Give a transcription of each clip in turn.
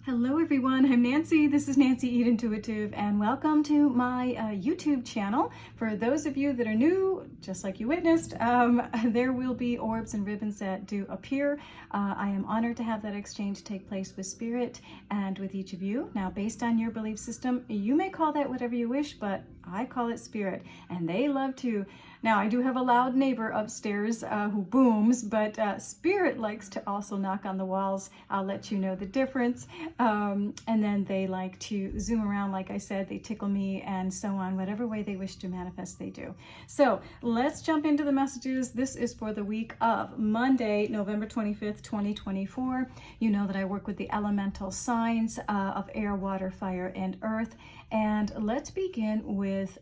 Hello everyone, I'm Nancy. This is Nancy Eat Intuitive, and welcome to my YouTube channel. For those of you that are new, just like you witnessed, there will be orbs and ribbons that do appear. I am honored to have that exchange take place with Spirit and with each of you. Now, based on your belief system, you may call that whatever you wish, but I call it Spirit, and they love to. Now, I do have a loud neighbor upstairs who booms, but Spirit likes to also knock on the walls. I'll let you know the difference. And then they like to zoom around, like I said, they tickle me and so on, whatever way they wish to manifest, they do. So let's jump into the messages. This is for the week of Monday, November 25th, 2024. You know that I work with the elemental signs of air, water, fire, and earth. And let's begin with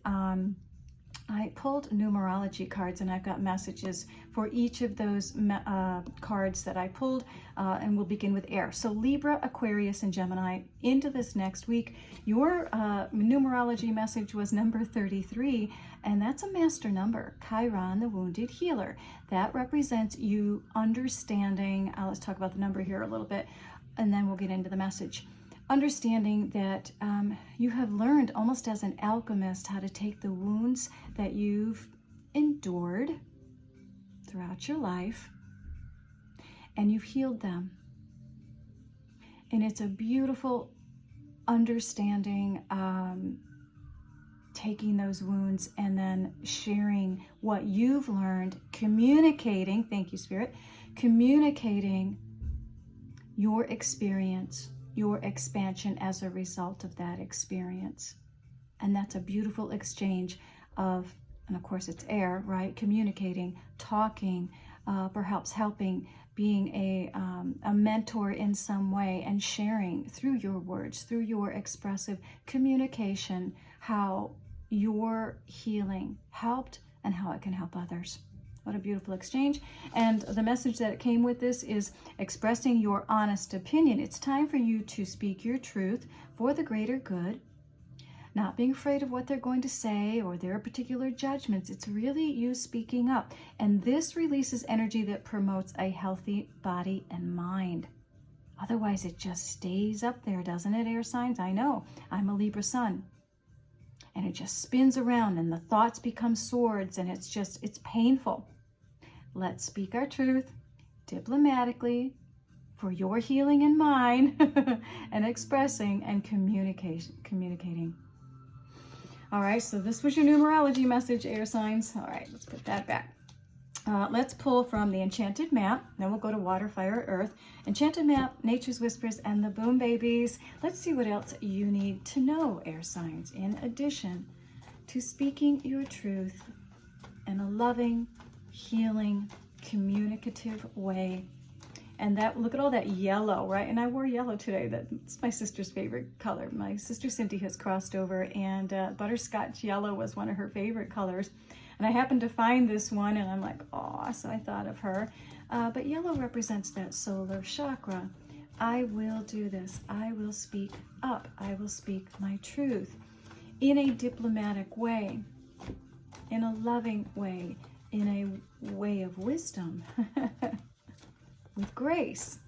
I pulled numerology cards, and I've got messages for each of those cards that I pulled, and we'll begin with air. So Libra, Aquarius, and Gemini into this next week. Your numerology message was number 33, and that's a master number, Chiron, the wounded healer. That represents you understanding, let's talk about the number here a little bit, and then we'll get into the message. Understanding that you have learned almost as an alchemist how to take the wounds that you've endured throughout your life and you've healed them. And it's a beautiful understanding, taking those wounds and then sharing what you've learned, communicating, thank you, Spirit, communicating your experience, your expansion as a result of that experience. And that's a beautiful exchange of, and of course it's air, right? Communicating, talking, perhaps helping, being a mentor in some way, and sharing through your words, through your expressive communication, how your healing helped and how it can help others. What a beautiful exchange. And the message that came with this is expressing your honest opinion. It's time for you to speak your truth for the greater good, not being afraid of what they're going to say or their particular judgments. It's really you speaking up. And this releases energy that promotes a healthy body and mind. Otherwise, it just stays up there, doesn't it, air signs? I know. I'm a Libra sun. And it just spins around and the thoughts become swords, and it's painful. Let's speak our truth diplomatically for your healing and mine and expressing and communicating. All right, so this was your numerology message, air signs. All right, let's put that back. Let's pull from the Enchanted Map. Then we'll go to Water, Fire, Earth. Enchanted Map, Nature's Whispers, and the Boom Babies. Let's see what else you need to know, air signs, in addition to speaking your truth in a loving, healing, communicative way. And that, look at all that yellow, right? And I wore yellow today. That's my sister's favorite color. My sister Cindy has crossed over, and butterscotch yellow was one of her favorite colors. And I happened to find this one, and I'm like, oh, so I thought of her. But yellow represents that solar chakra. I will do this. I will speak up. I will speak my truth in a diplomatic way, in a loving way, in a way of wisdom, with grace.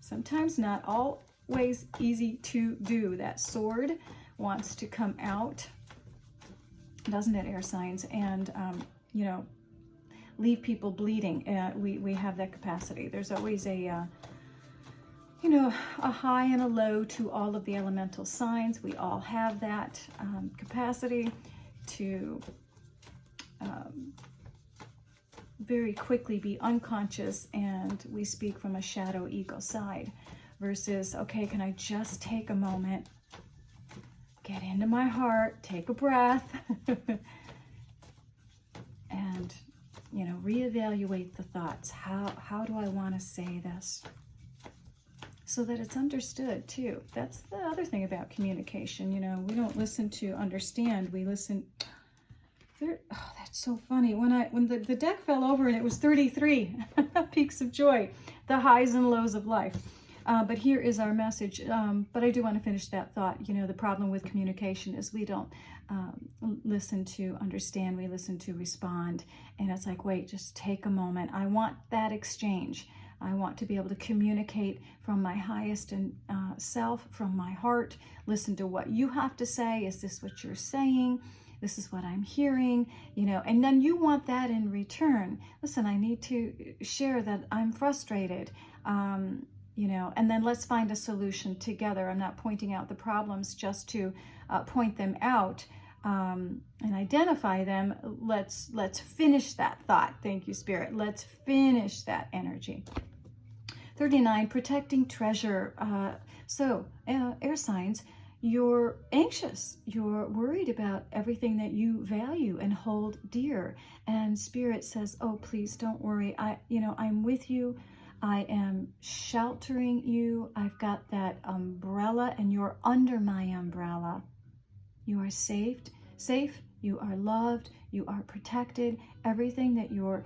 Sometimes not always easy to do. That sword wants to come out, doesn't it, air signs, and you know, leave people bleeding. We have that capacity. There's always a you know, a high and a low to all of the elemental signs. We all have that capacity to very quickly be unconscious, and we speak from a shadow ego side versus, okay, can I just take a moment, get into my heart, take a breath, and, you know, reevaluate the thoughts. How do I want to say this so that it's understood too? That's the other thing about communication. You know, we don't listen to understand, we listen. Oh, that's so funny. When the deck fell over and it was 33 peaks of joy, the highs and lows of life. But here is our message. But I do want to finish that thought. You know, the problem with communication is we don't listen to understand, we listen to respond. And it's like, wait, just take a moment. I want that exchange. I want to be able to communicate from my highest self, from my heart. Listen to what you have to say. Is this what you're saying? This is what I'm hearing, and then you want that in return. Listen, I need to share that I'm frustrated, and then let's find a solution together. I'm not pointing out the problems just to point them out and identify them. Let's finish that thought. Thank you, Spirit. Let's finish that energy. 39, protecting treasure. Air signs, you're anxious, you're worried about everything that you value and hold dear. And Spirit says, oh, please don't worry. I'm with you. I am sheltering you. I've got that umbrella and you're under my umbrella. You are safe. You are loved. You are protected. Everything that you're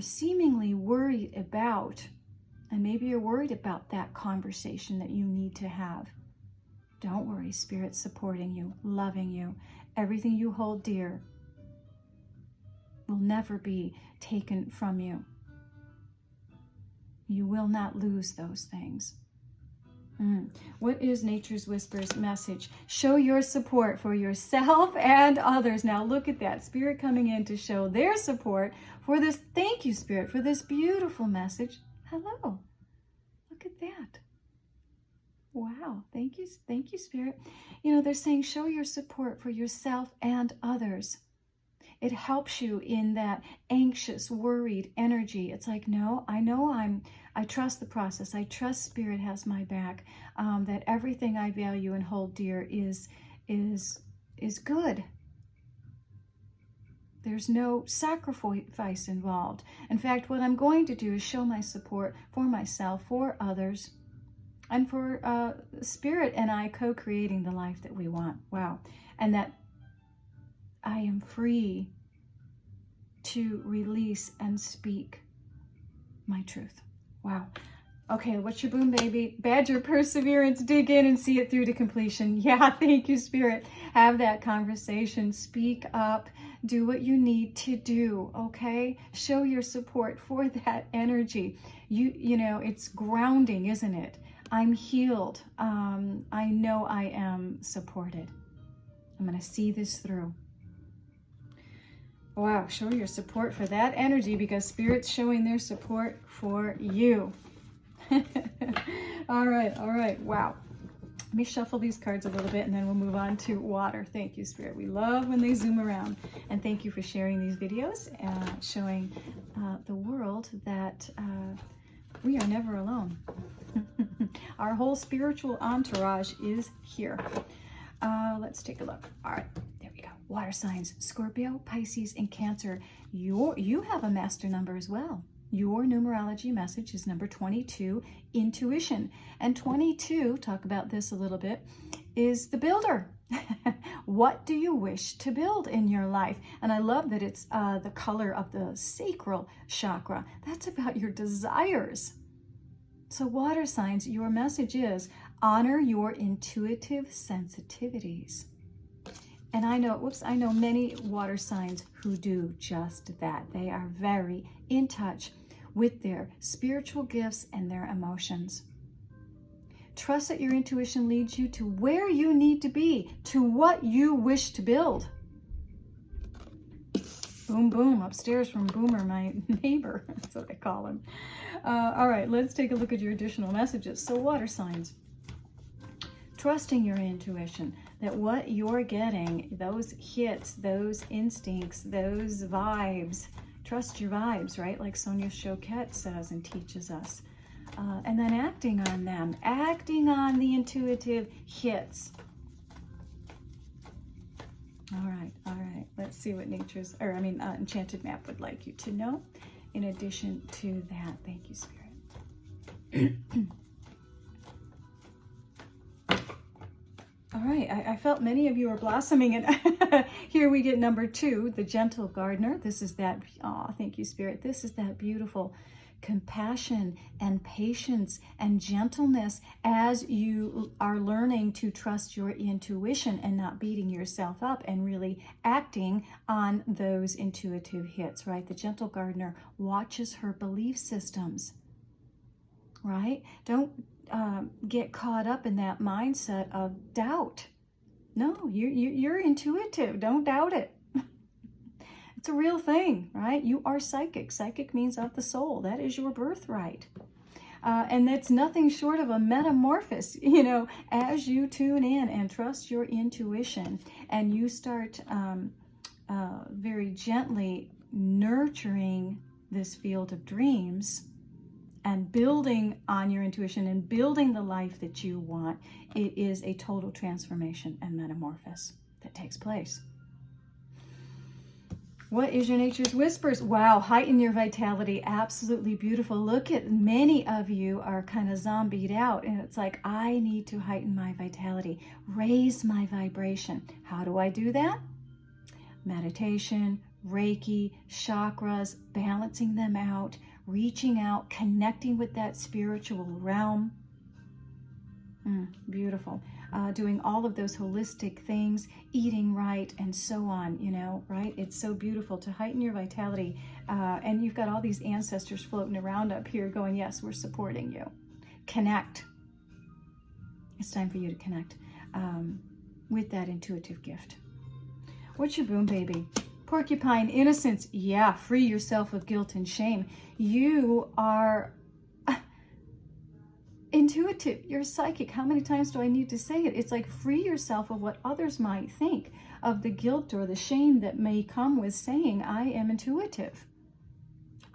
seemingly worried about, and maybe you're worried about that conversation that you need to have. Don't worry, Spirit's supporting you, loving you. Everything you hold dear will never be taken from you. You will not lose those things. What is Nature's Whispers message? Show your support for yourself and others. Now look at that. Spirit coming in to show their support for this. Thank you, Spirit, for this beautiful message. Hello. Look at that. Wow. Thank you, Spirit. They're saying show your support for yourself and others. It helps you in that anxious, worried energy. It's like, no, I trust the process. I trust Spirit has my back. That everything I value and hold dear is good. There's no sacrifice involved. In fact, what I'm going to do is show my support for myself, for others, and for Spirit and I co-creating the life that we want. Wow. And that I am free to release and speak my truth. Wow. Okay, what's your boom, baby? Badger perseverance, dig in and see it through to completion. Yeah, thank you, Spirit. Have that conversation. Speak up. Do what you need to do, okay? Show your support for that energy. It's grounding, isn't it? I'm healed. I know I am supported. I'm going to see this through. Wow, show your support for that energy because Spirit's showing their support for you. All right. Wow. Let me shuffle these cards a little bit and then we'll move on to water. Thank you, Spirit. We love when they zoom around. And thank you for sharing these videos and showing the world that we are never alone. Our whole spiritual entourage is here. Let's take a look. All right. Water signs, Scorpio, Pisces, and Cancer. You have a master number as well. Your numerology message is number 22, intuition. And 22, talk about this a little bit, is the builder. What do you wish to build in your life? And I love that it's the color of the sacral chakra. That's about your desires. So water signs, your message is honor your intuitive sensitivities. And I know many water signs who do just that. They are very in touch with their spiritual gifts and their emotions. Trust that your intuition leads you to where you need to be, to what you wish to build. Boom, boom, upstairs from Boomer, my neighbor. That's what I call him. All right, let's take a look at your additional messages. So water signs. Trusting your intuition, that what you're getting, those hits, those instincts, those vibes, trust your vibes, right? Like Sonia Choquette says and teaches us. And then acting on them, acting on the intuitive hits. All right. Let's see what Enchanted Map would like you to know. In addition to that, thank you, Spirit. All right, I felt many of you are blossoming, and here we get number 2, the gentle gardener. This is that, thank you, Spirit. This is that beautiful compassion and patience and gentleness as you are learning to trust your intuition and not beating yourself up and really acting on those intuitive hits, right? The gentle gardener watches her belief systems. right? Don't get caught up in that mindset of doubt. No, you're intuitive. Don't doubt it. It's a real thing, right? You are psychic. Psychic means of the soul. That is your birthright. And that's nothing short of a metamorphosis, as you tune in and trust your intuition and you start very gently nurturing this field of dreams and building on your intuition and building the life that you want. It is a total transformation and metamorphosis that takes place. What is your nature's whispers? Wow, heighten your vitality. Absolutely beautiful. Look at many of you are kind of zombied out, and it's like, I need to heighten my vitality, raise my vibration. How do I do that? Meditation, Reiki, chakras, balancing them out, reaching out, connecting with that spiritual realm. Beautiful. Doing all of those holistic things, eating right, and so on, right? It's so beautiful to heighten your vitality. And you've got all these ancestors floating around up here going, yes, we're supporting you. Connect. It's time for you to connect with that intuitive gift. What's your boom, baby? Porcupine, innocence. Yeah, free yourself of guilt and shame. You are intuitive. You're psychic. How many times do I need to say it? It's like free yourself of what others might think, of the guilt or the shame that may come with saying, I am intuitive.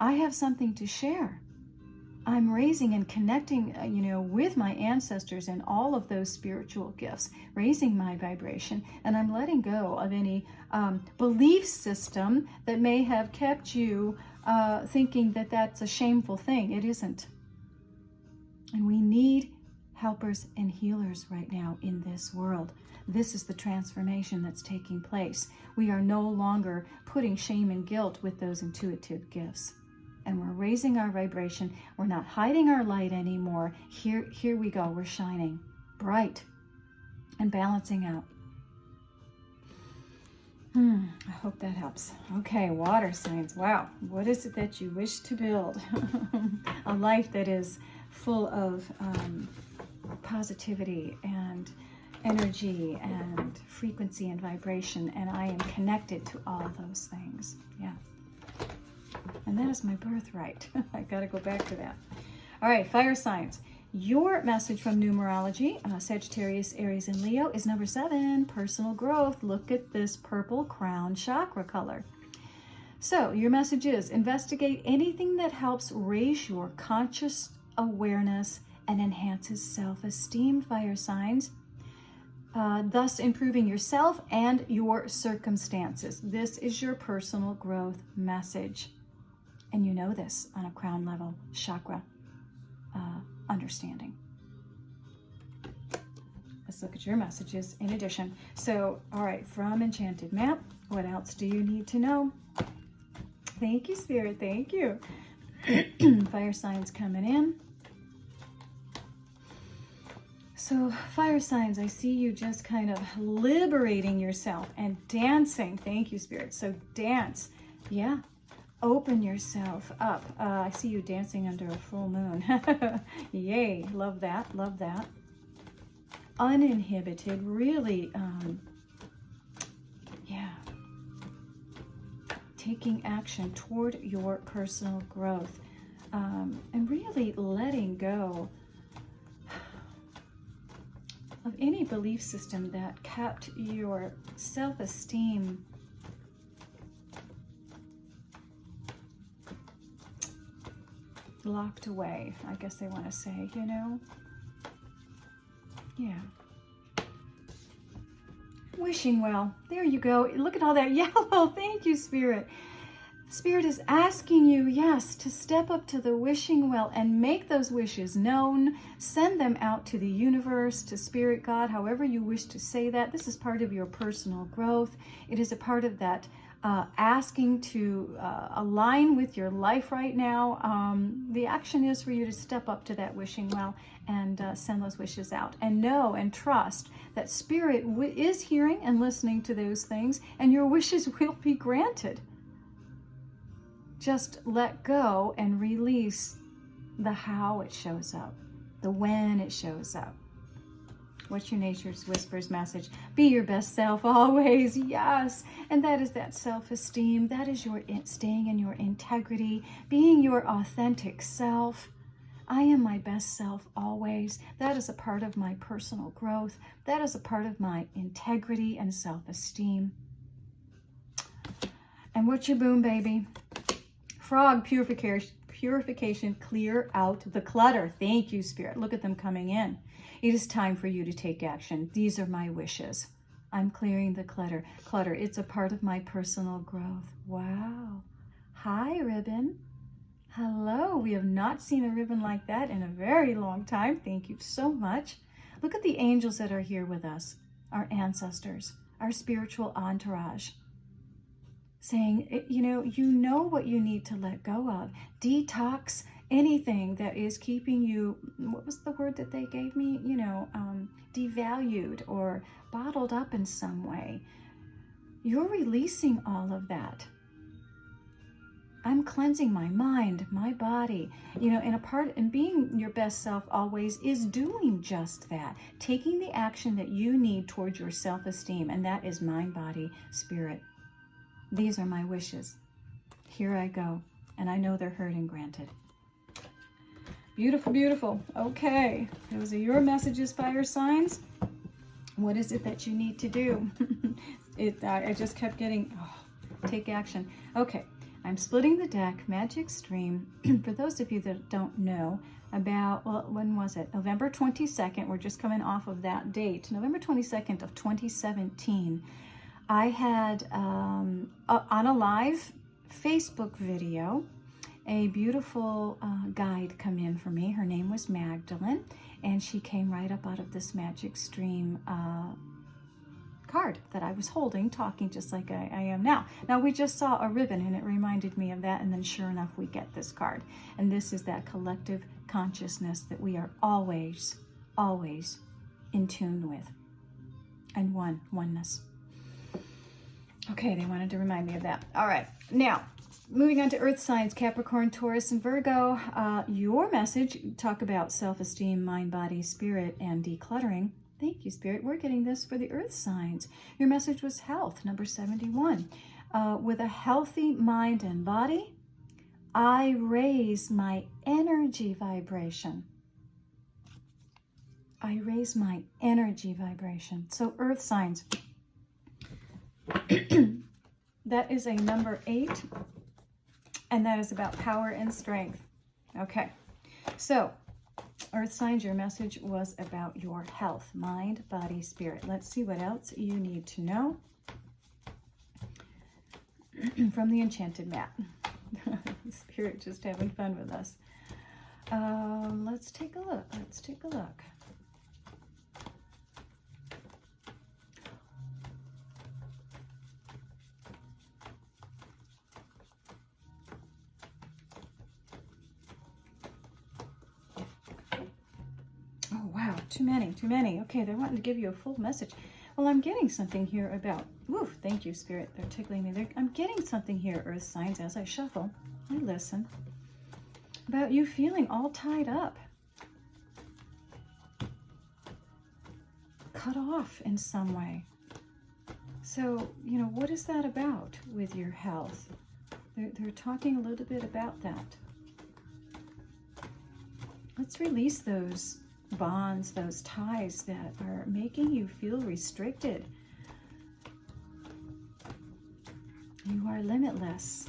I have something to share. I'm raising and connecting, with my ancestors and all of those spiritual gifts, raising my vibration, and I'm letting go of any belief system that may have kept you thinking that that's a shameful thing. It isn't. And we need helpers and healers right now in this world. This is the transformation that's taking place. We are no longer putting shame and guilt with those intuitive gifts. And we're raising our vibration. We're not hiding our light anymore. Here we go. We're shining bright and balancing out. I hope that helps. Okay, water signs. Wow. What is it that you wish to build? A life that is full of positivity and energy and frequency and vibration. And I am connected to all those things. Yeah. And that is my birthright. I got to go back to that. All right, fire signs. Your message from numerology, Sagittarius, Aries, and Leo, is number 7, personal growth. Look at this purple crown chakra color. So your message is investigate anything that helps raise your conscious awareness and enhances self-esteem, fire signs, thus improving yourself and your circumstances. This is your personal growth message. And you know this on a crown level chakra understanding. Let's look at your messages in addition. So, all right, from Enchanted Map, what else do you need to know? Thank you, Spirit. Thank you. Fire signs coming in. So, fire signs, I see you just kind of liberating yourself and dancing. Thank you, Spirit. So, dance. Yeah. Open yourself up. I see you dancing under a full moon. Yay. Love that. Love that. Uninhibited. Really, yeah. Taking action toward your personal growth. And really letting go of any belief system that kept your self-esteem locked away, I guess they want to say, Yeah. Wishing well. There you go. Look at all that yellow. Thank you, Spirit. Spirit is asking you, yes, to step up to the wishing well and make those wishes known. Send them out to the universe, to Spirit God, however you wish to say that. This is part of your personal growth. It is a part of that asking to align with your life right now. The action is for you to step up to that wishing well and send those wishes out. And know and trust that Spirit is hearing and listening to those things, and your wishes will be granted. Just let go and release the how it shows up, the when it shows up. What's your nature's whispers message? Be your best self always. Yes. And that is that self-esteem. That is your staying in your integrity, being your authentic self. I am my best self always. That is a part of my personal growth. That is a part of my integrity and self-esteem. And what's your boom, baby? Frog purification, clear out the clutter. Thank you, Spirit. Look at them coming in. It is time for you to take action. These are my wishes. I'm clearing the clutter. It's a part of my personal growth. Wow. Hi, ribbon. Hello. We have not seen a ribbon like that in a very long time. Thank you so much. Look at the angels that are here with us, our ancestors, our spiritual entourage, saying, you know what you need to let go of. Detox anything that is keeping you, what was the word that they gave me? Devalued or bottled up in some way. You're releasing all of that. I'm cleansing my mind, my body, and being your best self always is doing just that, taking the action that you need towards your self-esteem, and that is mind, body, spirit. These are my wishes. Here I go, and I know they're heard and granted. Beautiful, beautiful. Okay, those are your messages, fire signs. What is it that you need to do? I just kept getting, take action. Okay, I'm splitting the deck, Magic Stream. For those of you that don't know about, when was it? November 22nd. We're just coming off of that date. November 22nd of 2017. I had, on a live Facebook video, a beautiful guide come in for me. Her name was Magdalene, and she came right up out of this Magic Stream card that I was holding, talking just like I am now. Now, we just saw a ribbon, and it reminded me of that, and then sure enough, we get this card. And this is that collective consciousness that we are always, always in tune with, and oneness. Okay, they wanted to remind me of that. All right, now, moving on to earth signs, Capricorn, Taurus, and Virgo. Your message, talk about self-esteem, mind, body, spirit, and decluttering. Thank you, Spirit. We're getting this for the earth signs. Your message was health, number 71. With a healthy mind and body, I raise my energy vibration. I raise my energy vibration. So earth signs. That is a number 8, and that is about power and strength. Okay, so earth signs, your message was about your health, mind, body, spirit. Let's see what else you need to know from the enchanted map. Spirit just having fun with us. Let's take a look. Too many. Okay, they're wanting to give you a full message. Well, I'm getting something here about, thank you, Spirit. They're tickling me. I'm getting something here, earth signs, as I shuffle. I listen. About you feeling all tied up. Cut off in some way. So, what is that about with your health? They're talking a little bit about that. Let's release those bonds, those ties that are making you feel restricted. You are limitless.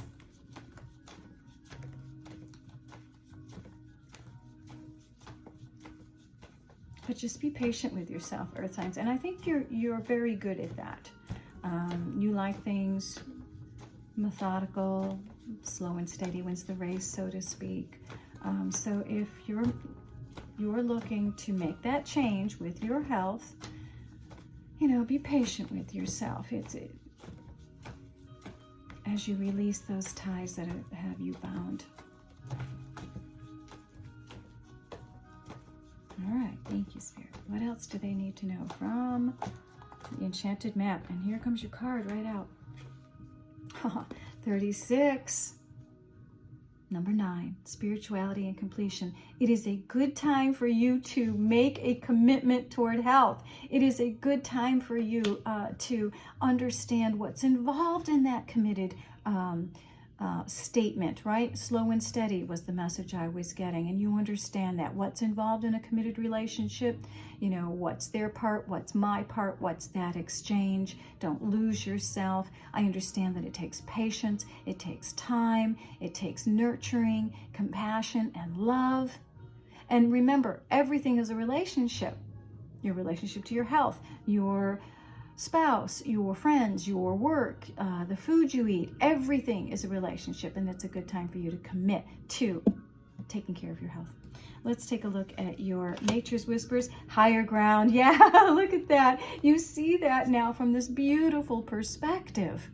But just be patient with yourself, earth signs. And I think you're very good at that. You like things methodical, slow and steady wins the race, so to speak. So if you're looking to make that change with your health, be patient with yourself. As you release those ties that have you bound. All right, thank you, Spirit. What else do they need to know from the enchanted map? And here comes your card right out. 36. Number 9, spirituality and completion. It is a good time for you to make a commitment toward health. It is a good time for you to understand what's involved in that committed statement, right? Slow and steady was the message I was getting. And you understand that. What's involved in a committed relationship, you know, what's their part, what's my part, what's that exchange. Don't lose yourself. I understand that it takes patience, it takes time, it takes nurturing, compassion, and love. And remember, everything is a relationship. Your relationship to your health, your spouse, your friends, your work, the food you eat, everything is a relationship, and it's a good time for you to commit to taking care of your health. Let's take a look at your Nature's Whispers, higher ground. Yeah, look at that. You see that now from this beautiful perspective.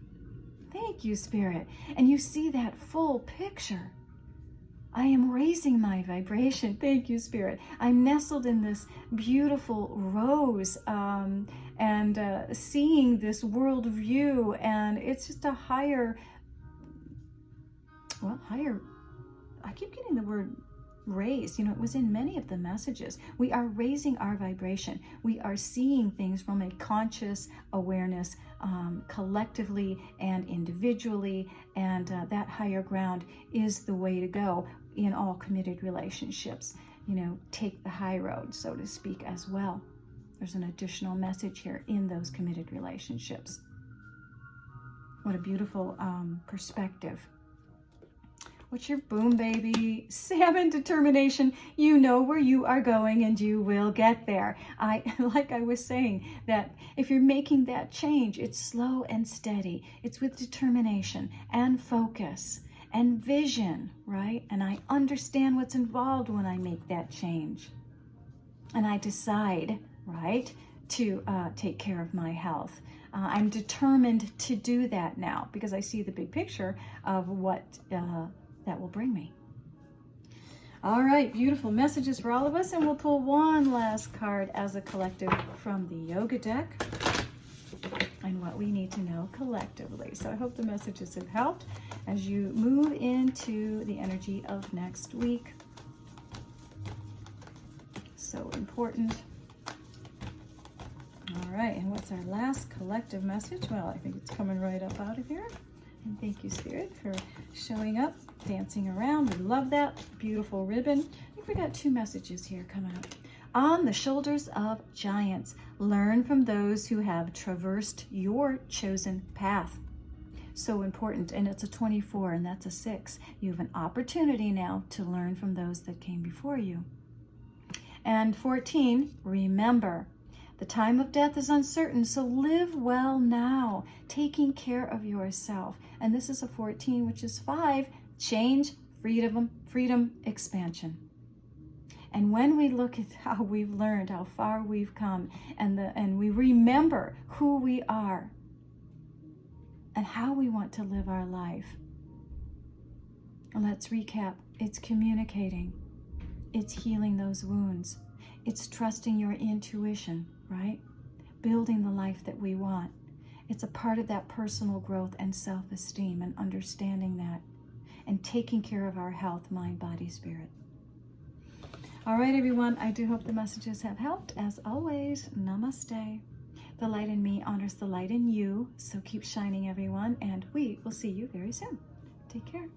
Thank you, Spirit. And you see that full picture. I am raising my vibration. Thank you, Spirit. I'm nestled in this beautiful rose and seeing this world view. And it's just a higher, I keep getting the word raised. You know, it was in many of the messages. We are raising our vibration. We are seeing things from a conscious awareness, collectively and individually. And that higher ground is the way to go in all committed relationships. You know, take the high road, so to speak, as well. There's an additional message here in those committed relationships. What a beautiful perspective. What's your boom, baby? Salmon determination. You know where you are going and you will get there. Like I was saying, that if you're making that change, it's slow and steady. It's with determination and focus and vision, right? And I understand what's involved when I make that change. And I decide, right, to take care of my health. I'm determined to do that now because I see the big picture of what that will bring me. All right, beautiful messages for all of us. And we'll pull one last card as a collective from the yoga deck and what we need to know collectively. So I hope the messages have helped as you move into the energy of next week. So important. All right, and what's our last collective message? Well, I think it's coming right up out of here. And thank you, Spirit, for showing up, dancing around. We love that. Beautiful ribbon. I think we got 2 messages here coming up. On the shoulders of giants, learn from those who have traversed your chosen path. So important. And it's a 24, and that's a 6. You have an opportunity now to learn from those that came before you. And 14, remember, the time of death is uncertain, so live well now, taking care of yourself. And this is a 14, which is 5, change, freedom, expansion. And when we look at how we've learned, how far we've come, and we remember who we are and how we want to live our life. And let's recap. It's communicating. It's healing those wounds. It's trusting your intuition, right? Building the life that we want. It's a part of that personal growth and self-esteem and understanding that and taking care of our health, mind, body, spirit. All right, everyone, I do hope the messages have helped. As always, namaste. The light in me honors the light in you, so keep shining, everyone, and we will see you very soon. Take care.